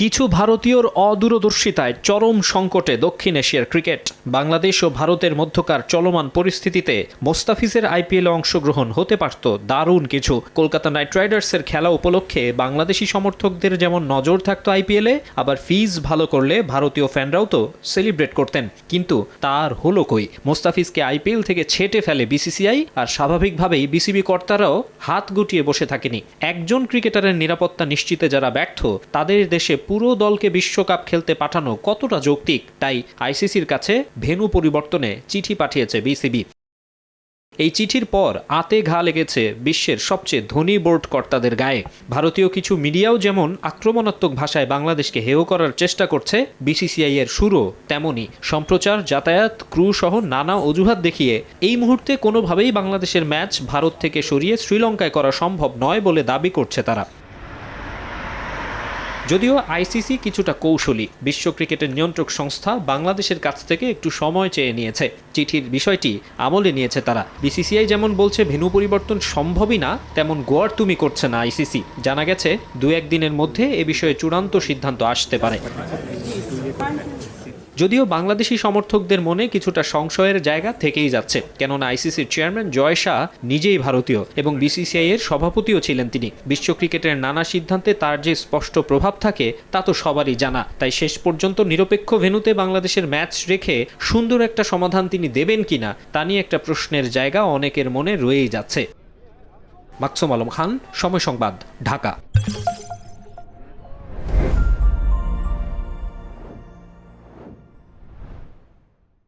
কিছু ভারতীয়র অদূরদর্শিতায় চরম সংকটে দক্ষিণ এশিয়ার ক্রিকেট। বাংলাদেশ ও ভারতের মধ্যকার চলমান পরিস্থিতিতে মোস্তাফিজের আইপিএলে অংশগ্রহণ হতে পারত দারুণ কিছু। কলকাতা নাইট রাইডার্সের খেলা উপলক্ষে বাংলাদেশি সমর্থকদের যেমন নজর থাকতো আইপিএলে, আবার ফিজ ভালো করলে ভারতীয় ফ্যানরাও তো সেলিব্রেট করতেন। কিন্তু তার হলো কই? মোস্তাফিজকে আইপিএল থেকে ছেঁটে ফেলে বিসিসিআই, আর স্বাভাবিকভাবেই বিসিবি কর্তারাও হাত গুটিয়ে বসে থাকেনি। একজন ক্রিকেটারের নিরাপত্তা নিশ্চিতে যারা ব্যর্থ, তাদের দেশে পুরো দলকে বিশ্বকাপ খেলতে পাঠানো কতটা যৌক্তিক? তাই আইসিসির কাছে ভেন্যু পরিবর্তনে চিঠি পাঠিয়েছে বিসিবি। এই চিঠির পর আতে ঘা লেগেছে বিশ্বের সবচেয়ে ধনী বোর্ড কর্তাদের গায়ে। ভারতীয় কিছু মিডিয়াও যেমন আক্রমণাত্মক ভাষায় বাংলাদেশকে হেয় করার চেষ্টা করছে, বিসিসিআই এর সুরও তেমনই। সম্প্রচার, যাতায়াত, ক্রু সহ নানা অজুহাত দেখিয়ে এই মুহূর্তে কোনোভাবেই বাংলাদেশের ম্যাচ ভারত থেকে সরিয়ে শ্রীলঙ্কায় করা সম্ভব নয় বলে দাবি করছে তারা। যদিও আইসিসি কিছুটা কৌশলী, বিশ্ব ক্রিকেটের নিয়ন্ত্রক সংস্থা বাংলাদেশের কাছ থেকে একটু সময় চেয়ে নিয়েছে। চিঠির বিষয়টি আমলে নিয়েছে তারা। বিসিসিআই যেমন বলছে ভেন্যু পরিবর্তন সম্ভবই না, তেমন গোয়ার তুমি করছে না আইসিসি। জানা গেছে 2-1 দিনের মধ্যে এ বিষয়ে চূড়ান্ত সিদ্ধান্ত আসতে পারে। যদিও বাংলাদেশি সমর্থকদের মনে কিছুটা সংশয়ের জায়গা থেকেই যাচ্ছে, কেননা আইসিসির চেয়ারম্যান জয় শাহ নিজেই ভারতীয় এবং বিসিসিআই এর সভাপতিও ছিলেন তিনি। বিশ্ব ক্রিকেটের নানা সিদ্ধান্তে তার যে স্পষ্ট প্রভাব থাকে তা তো সবারই জানা। তাই শেষ পর্যন্ত নিরপেক্ষ ভেন্যুতে বাংলাদেশের ম্যাচ রেখে সুন্দর একটা সমাধান তিনি দেবেন কিনা তা নিয়ে একটা প্রশ্নের জায়গা অনেকের মনে রয়েই যাচ্ছে। মাকসুম আলম খান, সময় সংবাদ, ঢাকা।